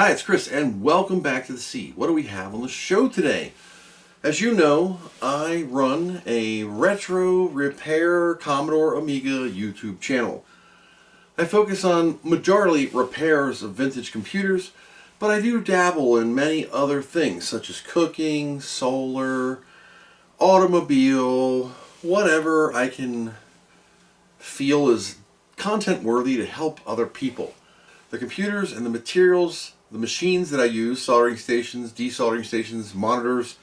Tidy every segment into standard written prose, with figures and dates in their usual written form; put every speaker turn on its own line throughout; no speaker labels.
Hi, it's Chris, and welcome back to the Sea. What do we have on the show today? As you know, I run a retro repair Commodore Amiga YouTube channel. I focus on majorly repairs of vintage computers, but I do dabble in many other things such as cooking, solar, automobile, whatever I can feel is content worthy to help other people. The computers and the materials, the machines that I use, soldering stations, desoldering stations, monitors,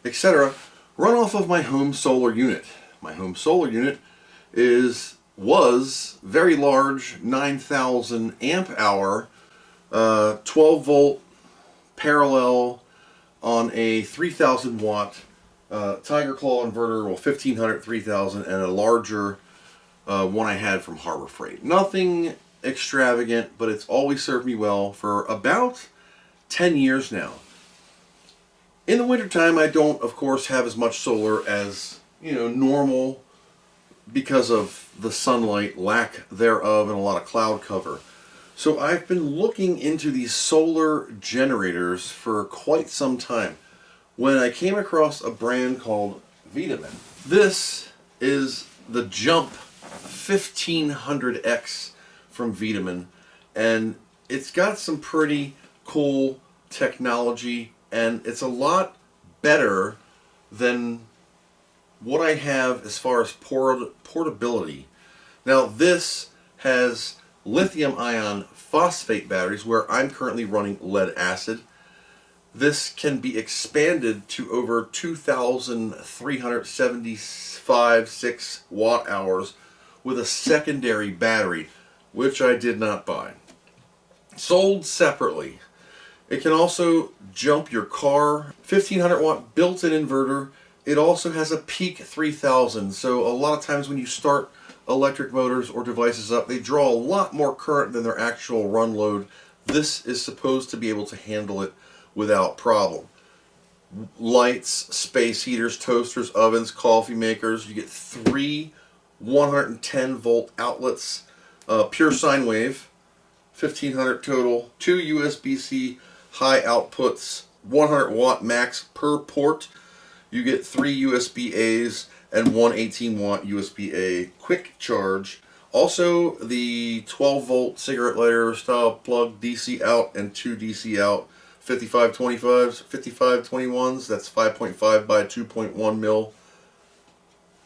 etc., run off of my home solar unit. My home solar unit was very large, 9,000 amp hour, 12 volt parallel on a 3,000 watt Tiger Claw inverter, well 1500, 3000, and a larger one I had from Harbor Freight. Nothing extravagant, but it's always served me well for about 10 years now. In the wintertime, I don't, of course, have as much solar as, normal because of the sunlight, lack thereof, and a lot of cloud cover. So I've been looking into these solar generators for quite some time when I came across a brand called Vtoman. This is the Jump 1500X from Vtoman, and it's got some pretty cool technology, and it's a lot better than what I have as far as portability. Now this has lithium ion phosphate batteries where I'm currently running lead acid. This can be expanded to over 2,375 watt hours with a secondary battery, which I did not buy. Sold separately. It can also jump your car. 1500 watt built-in inverter. It also has a peak 3000, so a lot of times when you start electric motors or devices up, they draw a lot more current than their actual run load. This is supposed to be able to handle it without problem. Lights, space heaters, toasters, ovens, coffee makers. You get 3 110 volt outlets, pure sine wave, 1500 total, 2 USB-C high outputs, 100 watt max per port. You get 3 USB-As and 1 18 watt USB-A quick charge. Also the 12 volt cigarette lighter style plug, DC out and 2 DC out, 5525s, 5521s, that's 5.5 by 2.1 mil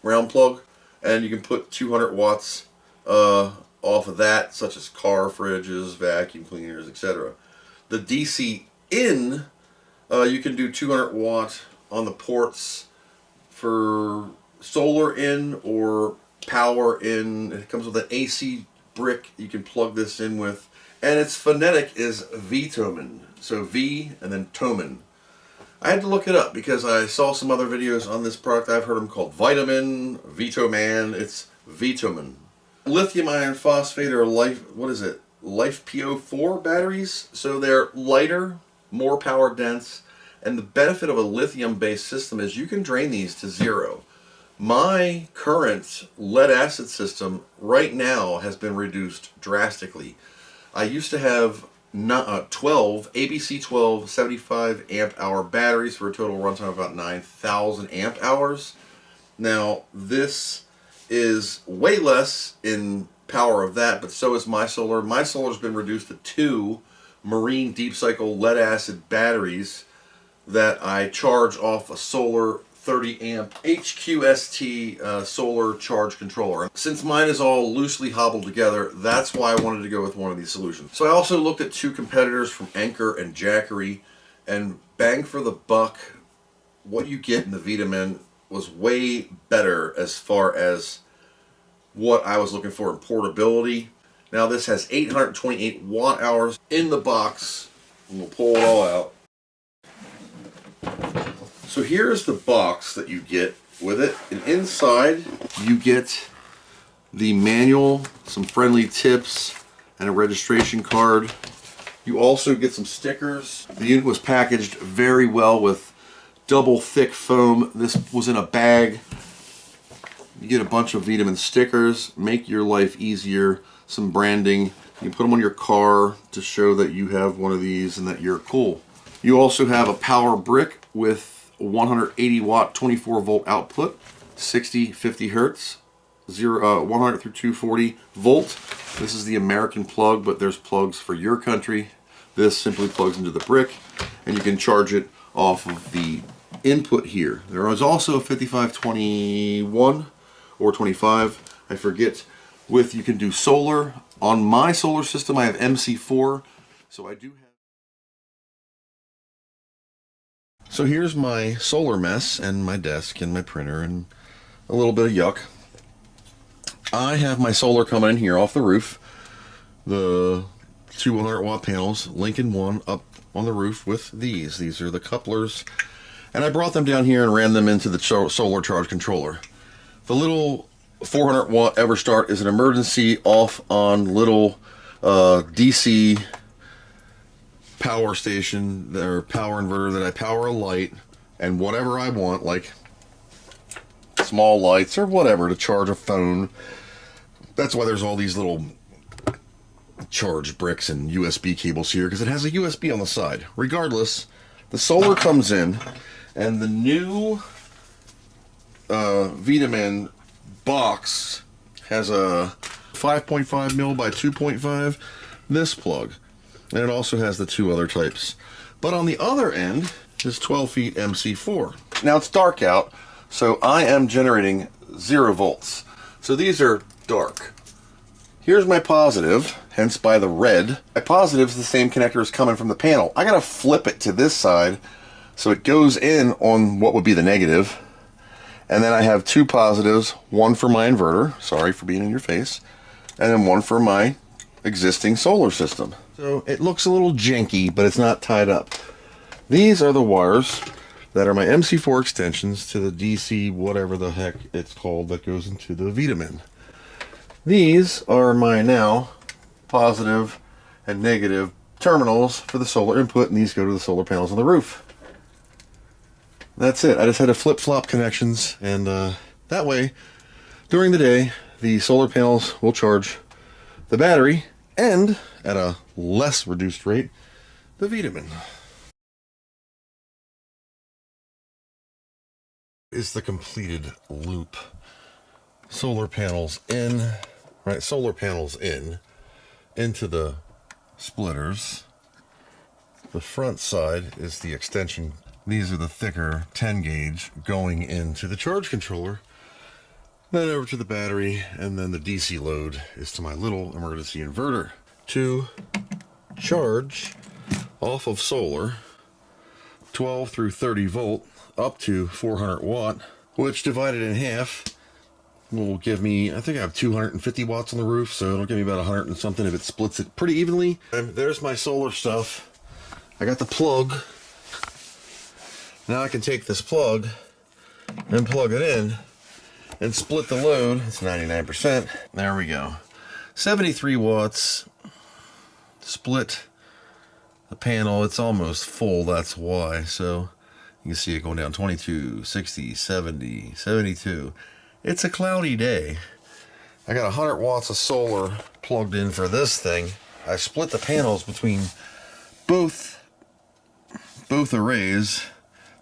round plug, and you can put 200 watts off of that, such as car fridges, vacuum cleaners, etc. The DC in, you can do 200 watt on the ports for solar in or power in. It comes with an AC brick you can plug this in with, and its phonetic is Vtoman, so V and then Toman. I had to look it up because I saw some other videos on this product. I've heard them called Vtoman, Vtoman. It's Vtoman. Lithium iron phosphate or Life PO4 batteries, so they're lighter, more power dense, and the benefit of a lithium based system is you can drain these to zero. My current lead acid system right now has been reduced drastically. I used to have 12 ABC 12 75 amp hour batteries for a total runtime of about 9,000 amp hours. Now this is way less in power of that, but so is my solar. My solar's been reduced to 2 marine deep cycle lead acid batteries that I charge off a solar 30 amp HQST solar charge controller. Since mine is all loosely hobbled together, that's why I wanted to go with one of these solutions. So I also looked at 2 competitors from Anker and Jackery, and bang for the buck, what you get in the Vtoman was way better as far as what I was looking for in portability. Now this has 828 watt hours in the box, and we'll pull it all out. So here's the box that you get with it, and inside you get the manual, some friendly tips, and a registration card. You also get some stickers. The unit was packaged very well with double thick foam. This was in a bag. You get a bunch of Vtoman stickers, make your life easier, some branding, You put them on your car to show that you have one of these and that you're cool. You also have a power brick with 180 watt 24 volt output, 60 50 hertz, 100 through 240 volt. This is the American plug, but there's plugs for your country. This simply plugs into the brick and you can charge it off of the input here. There is also a 5521 or 25, I forget, with you can do solar. On my solar system I have MC4, so I do have. So here's my solar mess and my desk and my printer and a little bit of yuck. I have my solar coming in here off the roof. The two 100 watt panels, Lincoln one up on the roof with these. These are the couplers. And I brought them down here and ran them into the solar charge controller. The little 400 watt Everstart is an emergency off on little DC power station or power inverter that I power a light and whatever I want, like small lights or whatever, to charge a phone. That's why there's all these little charge bricks and USB cables here, because it has a USB on the side. Regardless, the solar comes in and the new Vtoman box has a 5.5 mil by 2.5 this plug, and it also has the two other types. But on the other end is 12 feet MC4. Now it's dark out, so I am generating 0 volts. So these are dark. Here's my positive, hence by the red. My positive is the same connector as coming from the panel. I gotta flip it to this side so it goes in on what would be the negative. And then I have two positives, one for my inverter, sorry for being in your face, and then one for my existing solar system. So it looks a little janky, but it's not tied up. These are the wires that are my MC4 extensions to the DC, whatever the heck it's called, that goes into the Vtoman. These are my now positive and negative terminals for the solar input, and these go to the solar panels on the roof. That's it. I just had to flip-flop connections, and that way, during the day, the solar panels will charge the battery, and at a less reduced rate, the Vtoman. Is the completed loop. Solar panels in, right? Solar panels in, into the splitters. The front side is the extension. These are the thicker 10 gauge going into the charge controller, then over to the battery, and then the DC load is to my little emergency inverter to charge off of solar 12 through 30 volt up to 400 watt, which divided in half will give me, I think I have 250 watts on the roof, so it'll give me about 100 and something if it splits it pretty evenly. And there's my solar stuff. I got the plug. Now I can take this plug and plug it in and split the load. It's 99%. There we go. 73 watts. Split the panel. It's almost full, that's why. So you can see it going down 22, 60, 70, 72. It's a cloudy day. I got 100 watts of solar plugged in for this thing. I split the panels between both arrays,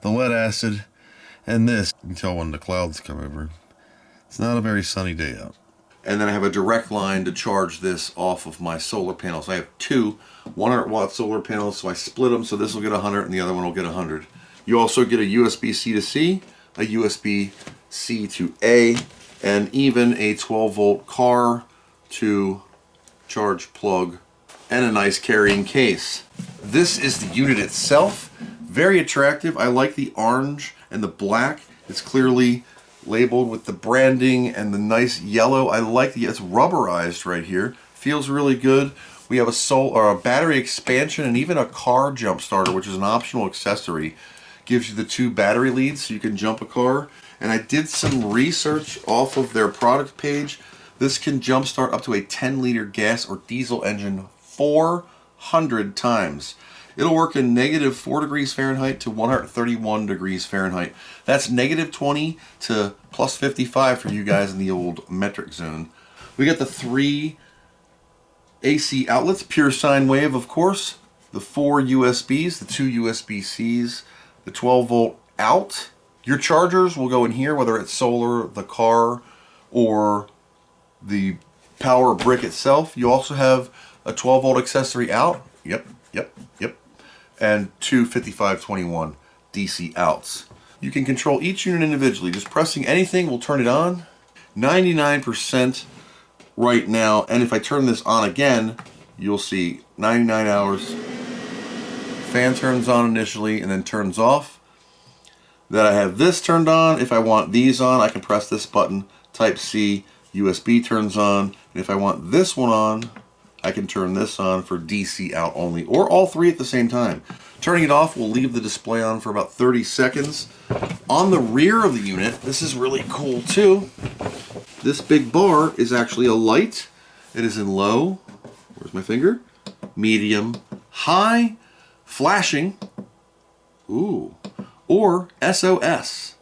the lead acid and this. You can tell when the clouds come over. It's not a very sunny day out. And then I have a direct line to charge this off of my solar panels. I have two 100 watt solar panels, so I split them, so this will get 100 and the other one will get 100. You also get a USB-C to C, a USB-C to A, and even a 12 volt car to charge plug, and a nice carrying case. This is the unit itself. Very attractive. I like the orange and the black. It's clearly labeled with the branding and the nice yellow. I like the, it's rubberized right here. Feels really good. We have a battery expansion and even a car jump starter, which is an optional accessory. Gives you the two battery leads so you can jump a car. And I did some research off of their product page. This can jumpstart up to a 10-liter gas or diesel engine 400 times. It'll work in -4 degrees Fahrenheit to 131 degrees Fahrenheit. That's -20 to +55 for you guys in the old metric zone. We got the 3 AC outlets, pure sine wave, of course. The 4 USBs, the 2 USB-Cs, the 12 volt out. Your chargers will go in here, whether it's solar, the car, or the power brick itself. You also have a 12 volt accessory out. Yep. And 2 5521 DC outs. You can control each unit individually. Just pressing anything will turn it on. 99% right now, and if I turn this on again, you'll see 99 hours. Fan turns on initially and then turns off. Then I have this turned on. If I want these on, I can press this button. Type C, USB turns on. And if I want this one on, I can turn this on for DC out only, or all three at the same time. Turning it off will leave the display on for about 30 seconds. On the rear of the unit, this is really cool too. This big bar is actually a light. It is in low, where's my finger? Medium, high, flashing, ooh, or SOS,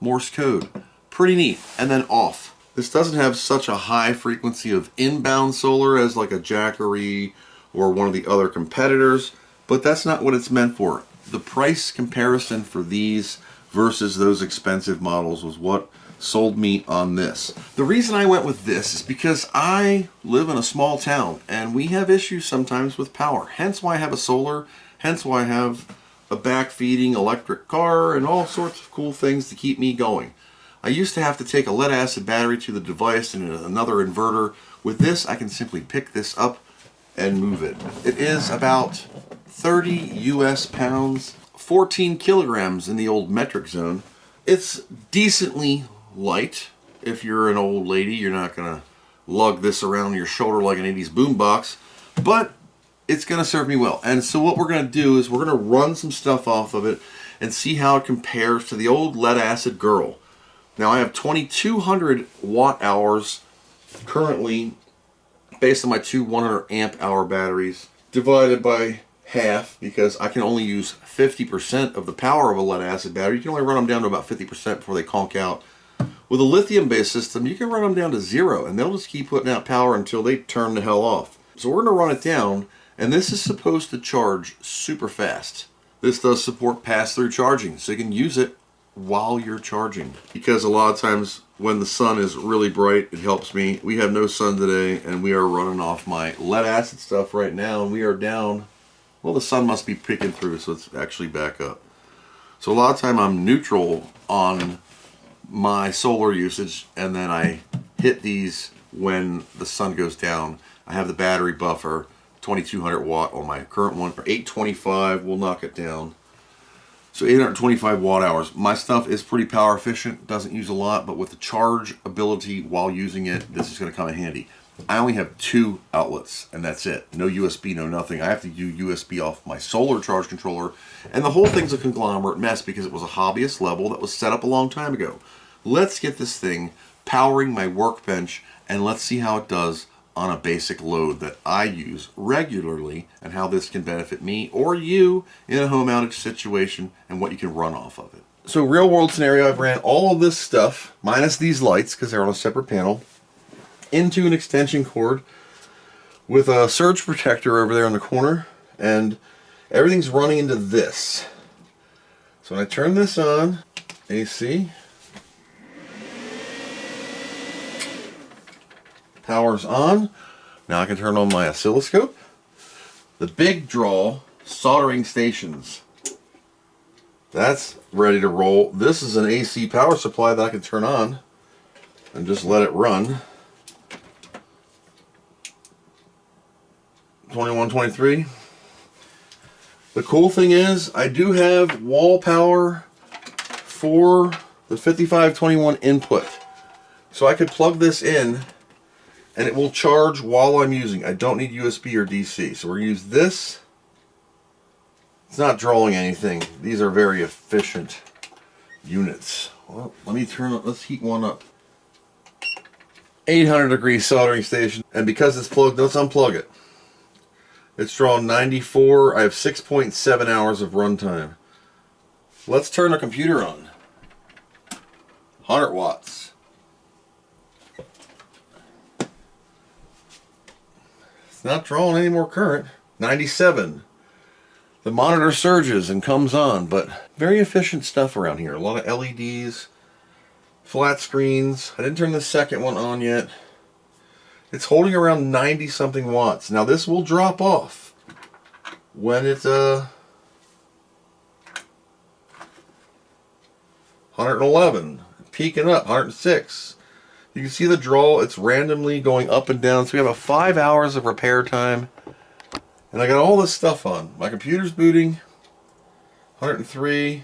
Morse code. Pretty neat. And then off. This doesn't have such a high frequency of inbound solar as like a Jackery or one of the other competitors, but that's not what it's meant for. The price comparison for these versus those expensive models was what sold me on this. The reason I went with this is because I live in a small town and we have issues sometimes with power. Hence why I have a solar, hence why I have a back-feeding electric car and all sorts of cool things to keep me going. I used to have to take a lead acid battery to the device and another inverter. With this, I can simply pick this up and move it. It is about 30 US pounds, 14 kilograms in the old metric zone. It's decently light. If you're an old lady, you're not gonna lug this around your shoulder like an 80s boombox, but it's gonna serve me well. And so what we're gonna do is we're gonna run some stuff off of it and see how it compares to the old lead acid girl. Now I have 2200 watt hours currently based on my two 100 amp hour batteries, divided by half because I can only use 50% of the power of a lead acid battery. You can only run them down to about 50% before they conk out. With a lithium based system, you can run them down to 0 and they'll just keep putting out power until they turn the hell off. So we're going to run it down, and this is supposed to charge super fast. This does support pass-through charging, so you can use it while you're charging, because a lot of times when the sun is really bright, it helps me. We have no sun today and we are running off my lead acid stuff right now, and we are down, well, the sun must be peeking through, so it's actually back up. So a lot of time I'm neutral on my solar usage, and then I hit these when the sun goes down. I have the battery buffer, 2200 watt on my current one, or 825, we'll knock it down. So 825 watt hours. My stuff is pretty power efficient, doesn't use a lot, but with the charge ability while using it, this is going to come in handy. I only have 2 outlets, and that's it. No USB, no nothing. I have to do USB off my solar charge controller, and the whole thing's a conglomerate mess because it was a hobbyist level that was set up a long time ago. Let's get this thing powering my Workbench, and let's see how it does on a basic load that I use regularly, and how this can benefit me or you in a home outage situation and what you can run off of it. So real world scenario, I've ran all of this stuff, minus these lights because they're on a separate panel, into an extension cord with a surge protector over there in the corner, and everything's running into this. So when I turn this on, AC, power's on. Now I can turn on my oscilloscope. The big draw, soldering stations. That's ready to roll. This is an AC power supply that I can turn on and just let it run. 2123. The cool thing is I do have wall power for the 5521 input. So I could plug this in and it will charge while I'm using. I don't need USB or DC. So we're going to use this. It's not drawing anything. These are very efficient units. Well, let's heat one up. 800 degree soldering station. And because it's plugged, let's unplug it. It's drawing 94. I have 6.7 hours of runtime. Let's turn the computer on. 100 watts. It's not drawing any more current. 97. The monitor surges and comes on, but very efficient stuff around here. A lot of LEDs, flat screens. I didn't turn the second one on yet. It's holding around 90 something watts. Now this will drop off when it's 111, peaking up, 106. You can see the draw, it's randomly going up and down. So we have a 5 hours of repair time. And I got all this stuff on. My computer's booting, 103.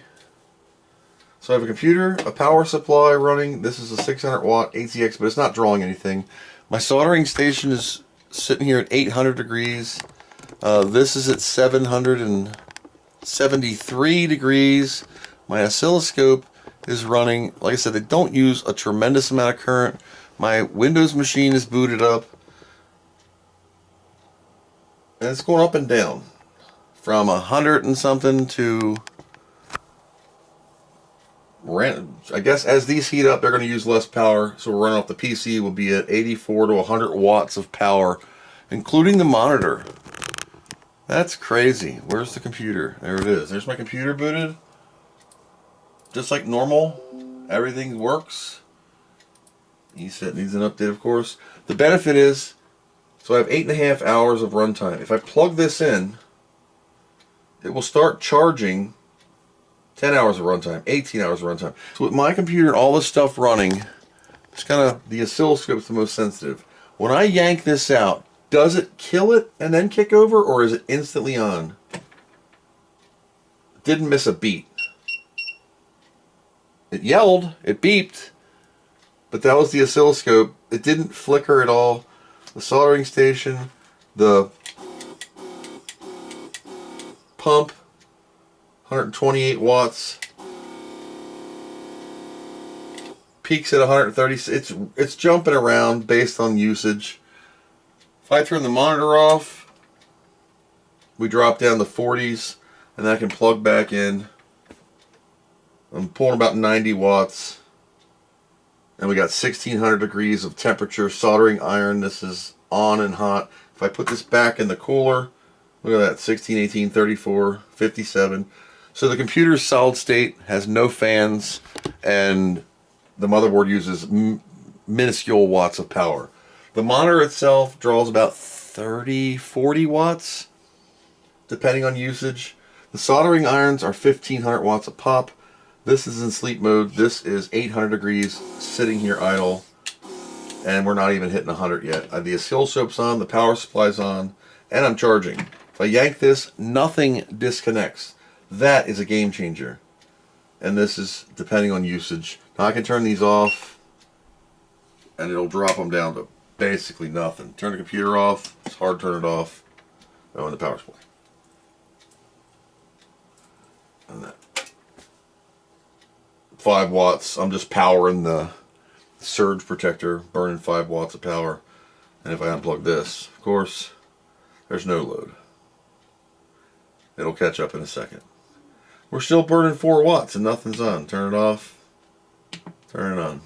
So I have a computer, a power supply running. This is a 600 watt ATX, but it's not drawing anything. My soldering station is sitting here at 800 degrees. This is at 773 degrees. My oscilloscope is running. Like I said, they don't use a tremendous amount of current. My Windows machine is booted up. And it's going up and down. From 100 and something to... I guess as these heat up, they're going to use less power. So we're running off the PC will be at 84 to 100 watts of power, including the monitor. That's crazy. Where's the computer? There it is. There's my computer booted. Just like normal. Everything works. ESET needs an update, of course. The benefit is, so I have 8.5 hours of runtime. If I plug this in, it will start charging 10 hours of runtime, 18 hours of runtime. So with my computer and all this stuff running, it's kind of, the oscilloscope is the most sensitive. When I yank this out, does it kill it and then kick over, or is it instantly on? Didn't miss a beat. It yelled, it beeped, but that was the oscilloscope. It didn't flicker at all. The soldering station, the pump, 128 watts, peaks at 130. It's jumping around based on usage. If I turn the monitor off, we drop down to 40s, and then I can plug back in. I'm pulling about 90 watts, and we got 1600 degrees of temperature. Soldering iron, this is on and hot. If I put this back in the cooler, look at that, 16, 18, 34, 57. So the computer's solid state, has no fans, and the motherboard uses minuscule watts of power. The monitor itself draws about 30, 40 watts, depending on usage. The soldering irons are 1500 watts a pop. This is in sleep mode. This is 800 degrees, sitting here idle, and we're not even hitting 100 yet. The oscilloscope's on, the power supply's on, and I'm charging. If I yank this, nothing disconnects. That is a game changer. And this is depending on usage. Now I can turn these off, and it'll drop them down to basically nothing. Turn the computer off. It's hard to turn it off. Oh, and the power supply. And that. 5 watts. I'm just powering the surge protector, burning 5 watts of power. And if I unplug this, of course, there's no load. It'll catch up in a second. We're still burning 4 watts and nothing's on. Turn it off. Turn it on.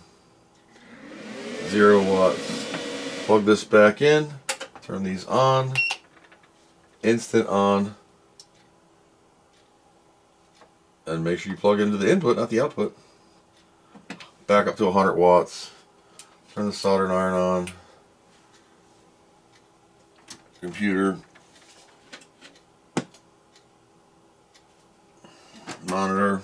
0 watts. Plug this back in. Turn these on. Instant on. And make sure you plug into the input, not the output. Back up to 100 watts. Turn the soldering iron on. Computer. Monitor.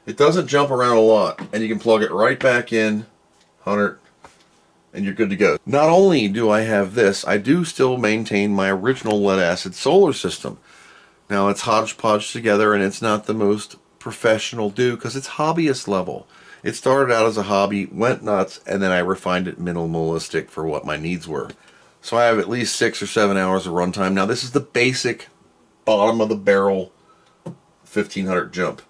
It doesn't jump around a lot, and you can plug it right back in, 100, and you're good to go. Not only do I have this, I do still maintain my original lead acid solar system. Now it's hodgepodge together, and it's not the most professional do because it's hobbyist level. It started out as a hobby, went nuts, and then I refined it minimalistic for what my needs were. So I have at least 6 or 7 hours of runtime. Now this is the basic bottom of the barrel 1500 jump.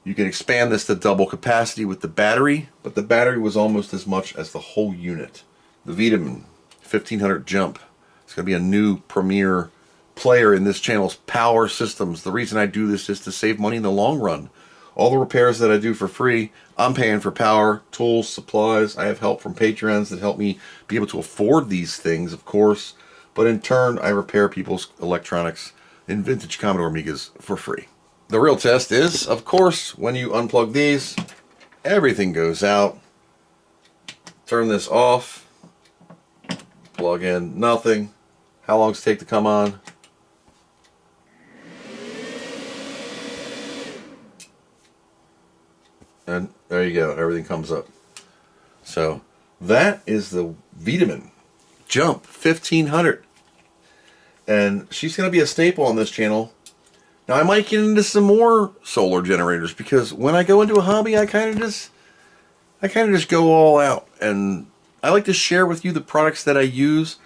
You can expand this to double capacity with the battery, but the battery was almost as much as the whole unit. The Vtoman 1500 jump. It's going to be a new premier player in this channel's power systems. The reason I do this is to save money in the long run. All the repairs that I do for free, I'm paying for power, tools, supplies. I have help from patrons that help me be able to afford these things, of course. but in turn I repair people's electronics in vintage Commodore Amigas for free. The real test is, of course, when you unplug these, everything goes out. Turn this off, plug in, nothing. How long does it take to come on? And there you go, everything comes up. So that is the Vtoman Jump 1500. And she's going to be a staple on this channel. Now I might get into some more solar generators, because when I go into a hobby, I kind of just go all out, and I like to share with you the products that I use.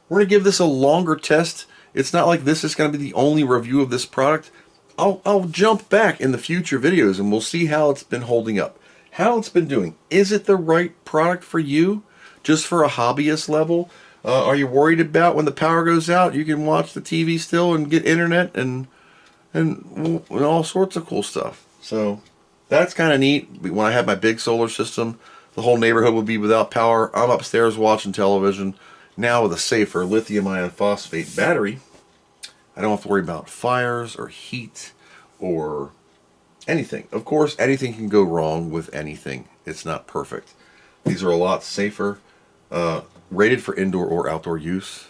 We're going to give this a longer test. It's not like this is going to be the only review of this product. I'll jump back in the future videos and we'll see how it's been holding up, how it's been doing. Is it the right product for you, just for a hobbyist level? Are you worried about when the power goes out, you can watch the TV still and get internet and all sorts of cool stuff? So that's kind of neat. When I have my big solar system, the whole neighborhood would be without power. I'm upstairs watching television. Now with a safer lithium iron phosphate battery, I don't have to worry about fires or heat or anything. Of course, anything can go wrong with anything. It's not perfect. These are a lot safer, rated for indoor or outdoor use.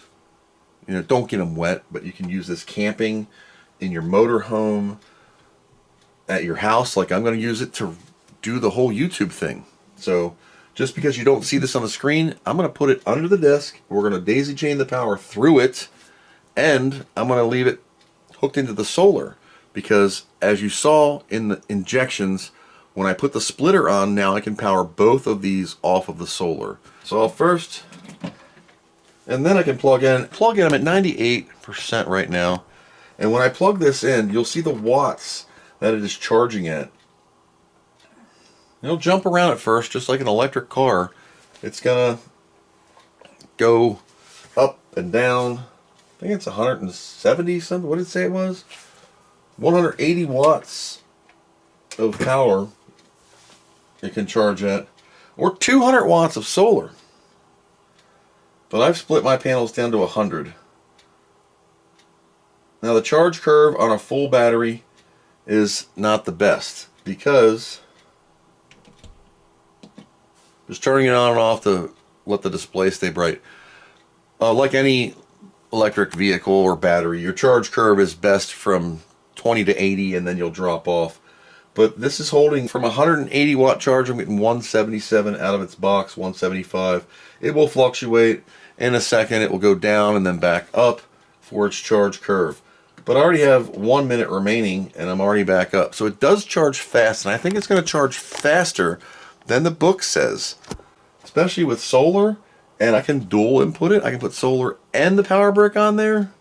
You know, don't get them wet, but you can use this camping, in your motorhome, at your house. Like I'm going to use it to do the whole YouTube thing. So just because you don't see this on the screen, I'm going to put it under the desk. We're going to daisy chain the power through it, and I'm going to leave it hooked into the solar, because as you saw in the injections, when I put the splitter on, now I can power both of these off of the solar. So I'll first, and then I can plug in. I'm at 98% right now. And when I plug this in, you'll see the watts that it is charging at. It'll jump around at first, just like an electric car. It's gonna go up and down. I think it's 170 something. What did it say it was? 180 watts of power it can charge at, or 200 watts of solar. But I've split my panels down to 100. Now the charge curve on a full battery is not the best, because just turning it on and off to let the display stay bright. Like any electric vehicle or battery, your charge curve is best from 20 to 80, and then you'll drop off. But this is holding from 180 watt charge. I'm getting 177 out of its box, 175. It will fluctuate. In a second it will go down and then back up for its charge curve. But I already have 1 minute remaining and I'm already back up. So it does charge fast, and I think it's going to charge faster than the book says, especially with solar. And I can dual input it. I can put solar and the power brick on there.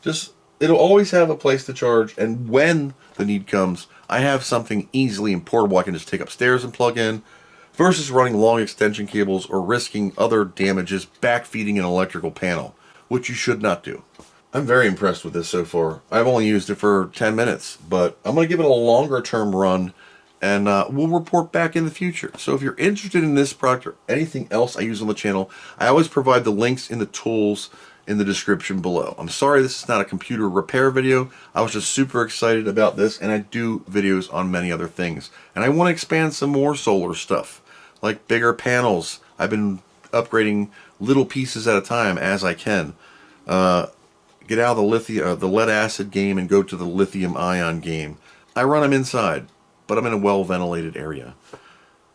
Just, it'll always have a place to charge, and when the need comes, I have something easily and portable I can just take upstairs and plug in, versus running long extension cables or risking other damages backfeeding an electrical panel, which you should not do. I'm very impressed with this so far. I've only used it for 10 minutes, but I'm going to give it a longer term run, and we'll report back in the future. So if you're interested in this product or anything else I use on the channel, I always provide the links in the tools in the description below. I'm sorry this is not a computer repair video. I was just super excited about this, and I do videos on many other things. And I want to expand some more solar stuff, like bigger panels. I've been upgrading little pieces at a time as I can. Get out of the lithium, the lead acid game, and go to the lithium ion game. I run them inside, but I'm in a well ventilated area.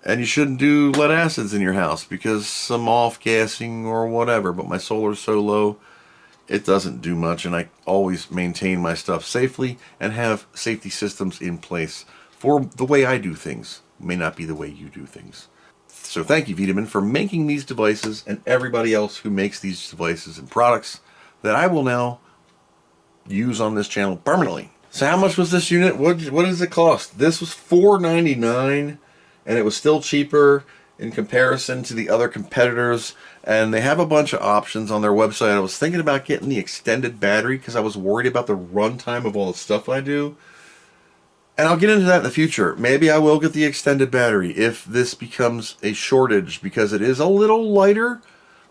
And you shouldn't do lead acids in your house because some off gassing or whatever, but my solar's so low it doesn't do much, and I always maintain my stuff safely and have safety systems in place for the way I do things. It may not be the way you do things. So thank you, Vtoman, for making these devices, and everybody else who makes these devices and products that I will now use on this channel permanently. So how much was this unit? What does it cost? This was $4.99, and it was still cheaper in comparison to the other competitors. And they have a bunch of options on their website. I was thinking about getting the extended battery because I was worried about the runtime of all the stuff I do. And I'll get into that in the future. Maybe I will get the extended battery if this becomes a shortage, because it is a little lighter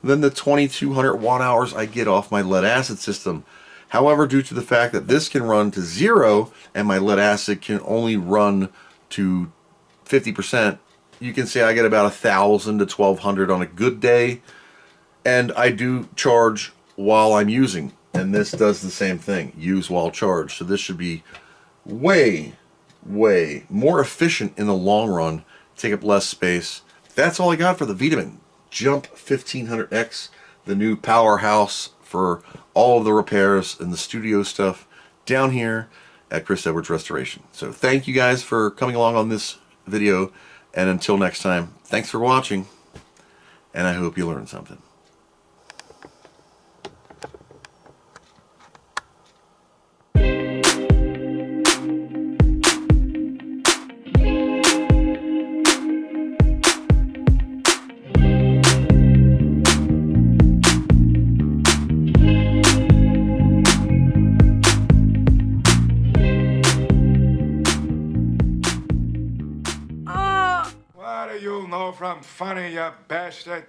than the 2200 watt hours I get off my lead acid system. However, due to the fact that this can run to 0 and my lead acid can only run to 50%, you can say I get about 1,000 to 1,200 on a good day, and I do charge while I'm using, and this does the same thing, use while charged. So this should be way more efficient in the long run, take up less space. That's all I got for the Vtoman Jump 1500X, the new powerhouse for all of the repairs and the studio stuff down here at Chris Edwards Restoration. So thank you guys for coming along on this video, and until next time, thanks for watching, and I hope you learned something.
What do you know from funny, you bastard?